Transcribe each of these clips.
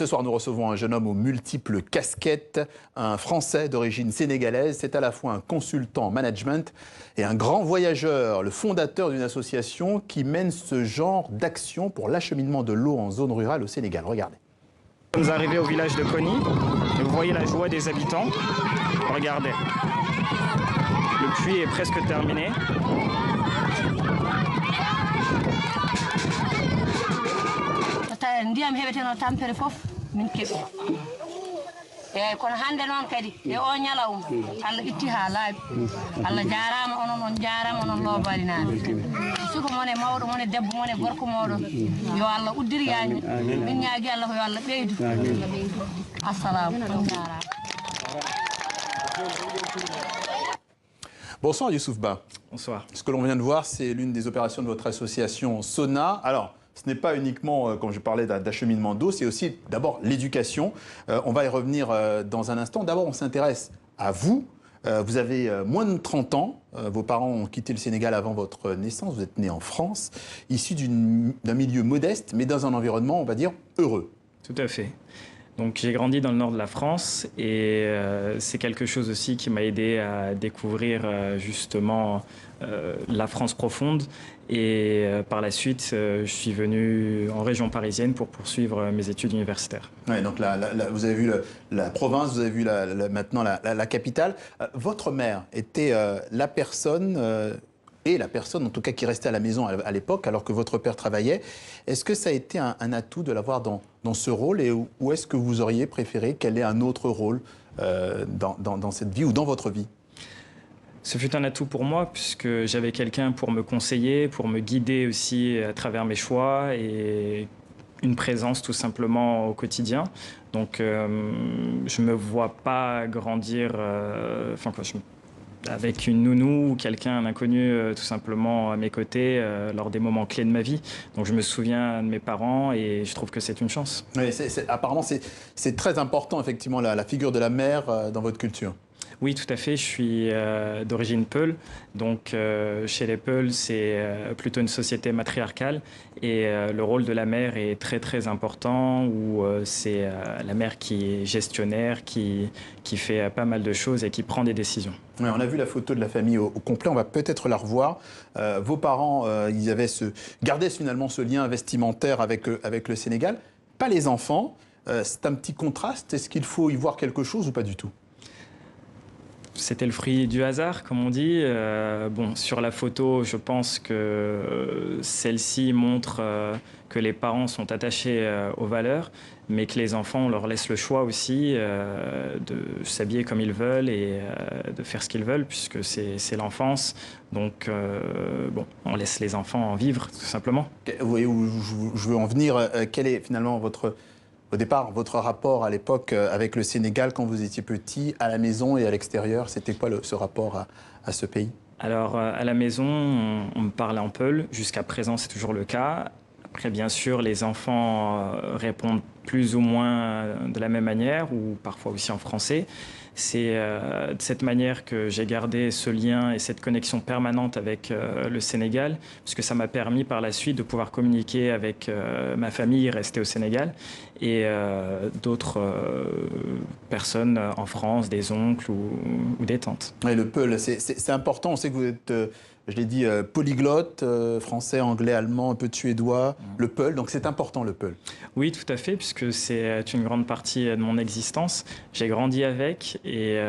Ce soir, nous recevons un jeune homme aux multiples casquettes, un Français d'origine sénégalaise. C'est à la fois un consultant en management et un grand voyageur, le fondateur d'une association qui mène ce genre d'action pour l'acheminement de l'eau en zone rurale au Sénégal. Regardez. Nous sommes arrivés au village de Koni et vous voyez la joie des habitants. Regardez, le puits est presque terminé. Ndiyam heɓeteno tampere fof min keɓi eyyi kono hande noon kadi e o ñalawma Allah itti ha laaɓi Allah jarama onon on jarama onon loobali naaɓe suka mon e mawɗo mon e debbo mon e gorko moɗon yo Allah uddir yañi min ñaagui Allah yo Allah ɓeydu assalamu on jarama. Bonsoir Youssouf Ba. Bonsoir. Ce que l'on vient de voir, c'est l'une des opérations de votre association SONA. Alors, ce n'est pas uniquement, comme je parlais, d'acheminement d'eau, c'est aussi d'abord l'éducation. On va y revenir dans un instant. D'abord, on s'intéresse à vous. Vous avez moins de 30 ans. Vos parents ont quitté le Sénégal avant votre naissance. Vous êtes né en France, issu d'un milieu modeste, mais dans un environnement, on va dire, heureux. Tout à fait. Donc j'ai grandi dans le nord de la France et c'est quelque chose aussi qui m'a aidé à découvrir justement la France profonde. Et par la suite, je suis venu en région parisienne pour poursuivre mes études universitaires. Ouais, donc vous avez vu la province, vous avez vu maintenant la capitale. Votre mère était la personne, et la personne en tout cas qui restait à la maison à l'époque alors que votre père travaillait. Est-ce que ça a été un atout de l'avoir dans ce rôle et ou est-ce que vous auriez préféré qu'elle ait un autre rôle dans cette vie ou dans votre vie ? Ce fut un atout pour moi puisque j'avais quelqu'un pour me conseiller, pour me guider aussi à travers mes choix et une présence tout simplement au quotidien. Donc je ne me vois pas grandir avec une nounou ou quelqu'un, un inconnu tout simplement à mes côtés lors des moments clés de ma vie. Donc je me souviens de mes parents et je trouve que c'est une chance. Oui, apparemment c'est très important effectivement la figure de la mère dans votre culture. Oui, tout à fait. Je suis d'origine Peul. Donc, chez les Peuls, c'est plutôt une société matriarcale. Et le rôle de la mère est très, très important, où c'est la mère qui est gestionnaire, qui fait pas mal de choses et qui prend des décisions. Ouais, on a vu la photo de la famille au complet. On va peut-être la revoir. Vos parents, ils gardaient finalement ce lien vestimentaire avec le Sénégal. Pas les enfants. C'est un petit contraste. Est-ce qu'il faut y voir quelque chose ou pas du tout ? C'était le fruit du hasard, comme on dit. Bon, sur la photo, je pense que celle-ci montre que les parents sont attachés aux valeurs, mais que les enfants, on leur laisse le choix aussi de s'habiller comme ils veulent et de faire ce qu'ils veulent, puisque c'est l'enfance. Donc, bon, on laisse les enfants en vivre, tout simplement. Vous voyez où je veux en venir. Quel est finalement au départ, votre rapport à l'époque avec le Sénégal quand vous étiez petit, à la maison et à l'extérieur, c'était quoi ce rapport à ce pays ? Alors, à la maison, on me parlait en peul. Jusqu'à présent, c'est toujours le cas. Après, bien sûr, les enfants répondent plus ou moins de la même manière, ou parfois aussi en français. C'est de cette manière que j'ai gardé ce lien et cette connexion permanente avec le Sénégal, puisque ça m'a permis par la suite de pouvoir communiquer avec ma famille restée au Sénégal et d'autres personnes en France, des oncles ou des tantes. Et le Peul, c'est important. On sait que vous êtes, je l'ai dit, polyglotte, français, anglais, allemand, un peu de suédois. Le Peul, donc c'est important le Peul. Oui, tout à fait, puisque c'est une grande partie de mon existence. J'ai grandi avec et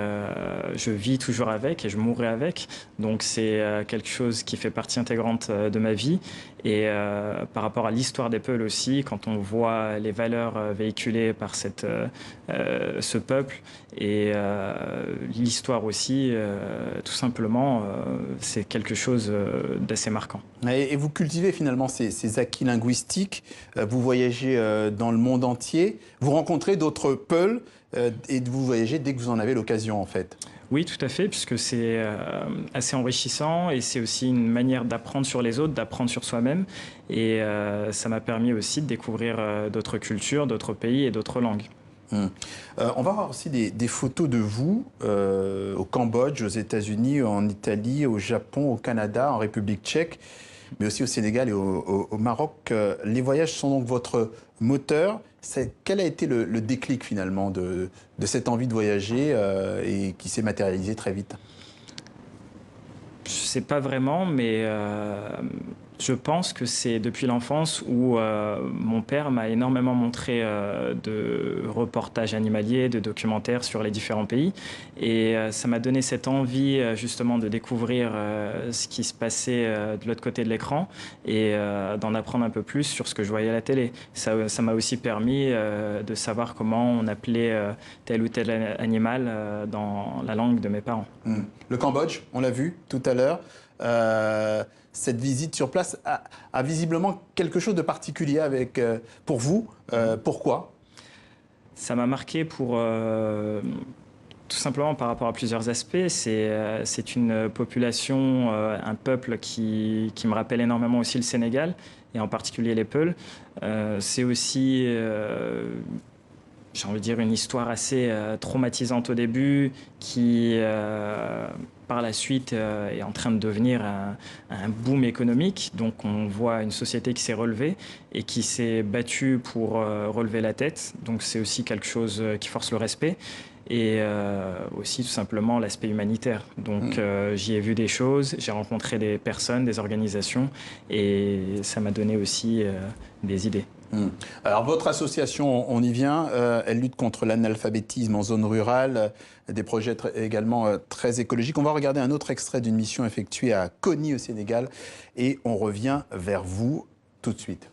je vis toujours avec et je mourrai avec. Donc c'est quelque chose qui fait partie intégrante de ma vie. Et par rapport à l'histoire des Peuls aussi, quand on voit les valeurs véhiculées par ce peuple et l'histoire aussi, tout simplement, c'est quelque chose d'assez marquant. Et vous cultivez finalement ces acquis linguistiques, vous voyagez dans le monde entier, vous rencontrez d'autres Peuls et vous voyagez dès que vous en avez l'occasion en fait. Oui, tout à fait, puisque c'est assez enrichissant et c'est aussi une manière d'apprendre sur les autres, d'apprendre sur soi-même. Et ça m'a permis aussi de découvrir d'autres cultures, d'autres pays et d'autres langues. On va voir aussi des photos de vous au Cambodge, aux États-Unis, en Italie, au Japon, au Canada, en République tchèque, mais aussi au Sénégal et au Maroc. Les voyages sont donc votre moteur Quel a été le déclic finalement de cette envie de voyager et qui s'est matérialisé très vite? Je ne sais pas vraiment, mais je pense que c'est depuis l'enfance où mon père m'a énormément montré de reportages animaliers, de documentaires sur les différents pays. Et ça m'a donné cette envie justement de découvrir ce qui se passait de l'autre côté de l'écran et d'en apprendre un peu plus sur ce que je voyais à la télé. Ça m'a aussi permis de savoir comment on appelait tel ou tel animal dans la langue de mes parents. Le Cambodge, on l'a vu tout à l'heure. Cette visite sur place a visiblement quelque chose de particulier pour vous. Pourquoi? Ça m'a marqué pour tout simplement par rapport à plusieurs aspects. C'est une population, un peuple qui me rappelle énormément aussi le Sénégal, et en particulier les Peuls. C'est aussi, j'ai envie de dire, une histoire assez traumatisante au début, qui par la suite est en train de devenir un boom économique. Donc on voit une société qui s'est relevée et qui s'est battue pour relever la tête. Donc c'est aussi quelque chose qui force le respect. Et aussi tout simplement l'aspect humanitaire. Donc j'y ai vu des choses, j'ai rencontré des personnes, des organisations, et ça m'a donné aussi des idées. Alors votre association, on y vient, elle lutte contre l'analphabétisme en zone rurale, des projets également très écologiques. On va regarder un autre extrait d'une mission effectuée à Koni au Sénégal et on revient vers vous tout de suite.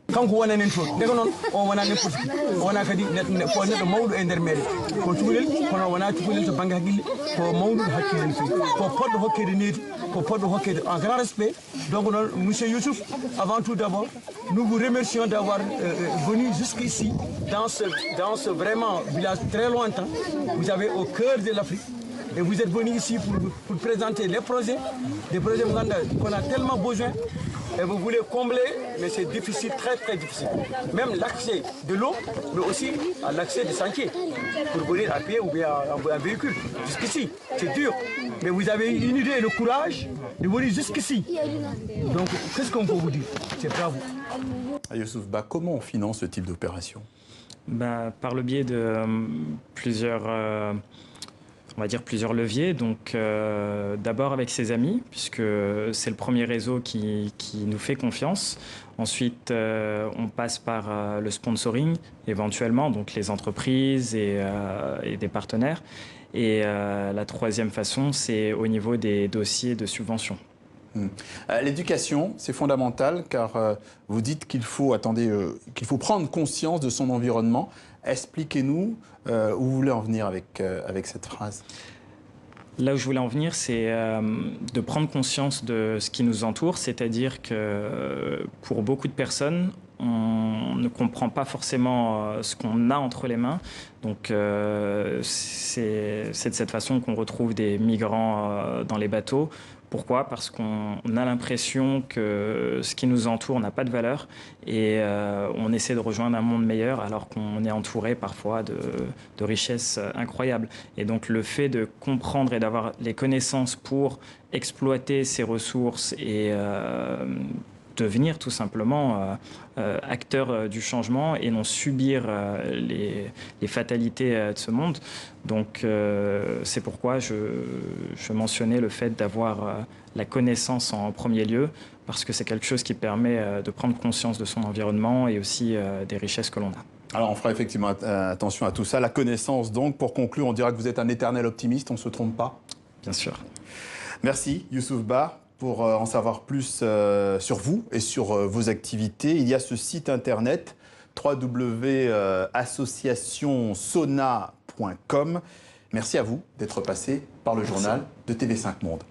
kanko wona nen toon ndega noon o wona neppude o wona kadi ko neɗɗo mawɗo e nder meɗe ko cukalel kono wona cukalel to banggue haqqille ko mawɗo hakkille no fewi ko poɗɗo hokkede needi ko poɗɗo hokkede en grand respect. Donc noon monsieur Youssouf, avant tout d'abord nous vous remercions d'avoir venu jusqu'ici dans ce vraiment village très lointain. Vous avez au cœur de l'Afrique. Et vous êtes venu ici pour présenter les projets, des projets qu'on a tellement besoin. Et vous voulez combler, mais c'est difficile, très très difficile. Même l'accès de l'eau, mais aussi à l'accès des sentiers, pour venir à pied ou bien en véhicule. Jusqu'ici, c'est dur. Mais vous avez une idée et le courage de venir jusqu'ici. Donc, qu'est-ce qu'on peut vous dire? C'est bravo. Youssouf Ba, comment on finance ce type d'opération? Par le biais de plusieurs... on va dire plusieurs leviers. Donc d'abord avec ses amis, puisque c'est le premier réseau qui nous fait confiance. Ensuite, on passe par le sponsoring, éventuellement, donc les entreprises et des partenaires. Et la troisième façon, c'est au niveau des dossiers de subvention. L'éducation, c'est fondamental, car vous dites qu'il faut prendre conscience de son environnement. Expliquez-nous où vous voulez en venir avec cette phrase. Là où je voulais en venir, c'est de prendre conscience de ce qui nous entoure, c'est-à-dire que pour beaucoup de personnes, on ne comprend pas forcément ce qu'on a entre les mains. Donc c'est de cette façon qu'on retrouve des migrants dans les bateaux. Pourquoi? Parce qu'on a l'impression que ce qui nous entoure n'a pas de valeur et on essaie de rejoindre un monde meilleur alors qu'on est entouré parfois de richesses incroyables. Et donc le fait de comprendre et d'avoir les connaissances pour exploiter ces ressources et devenir tout simplement acteur du changement et non subir les fatalités de ce monde. Donc c'est pourquoi je mentionnais le fait d'avoir la connaissance en premier lieu, parce que c'est quelque chose qui permet de prendre conscience de son environnement et aussi des richesses que l'on a. Alors on fera effectivement attention à tout ça. La connaissance donc, pour conclure, on dira que vous êtes un éternel optimiste, on ne se trompe pas? Bien sûr. Merci Youssouf Ba. Pour en savoir plus sur vous et sur vos activités, il y a ce site internet www.associationsona.com. Merci à vous d'être passé par le journal de TV5 Monde.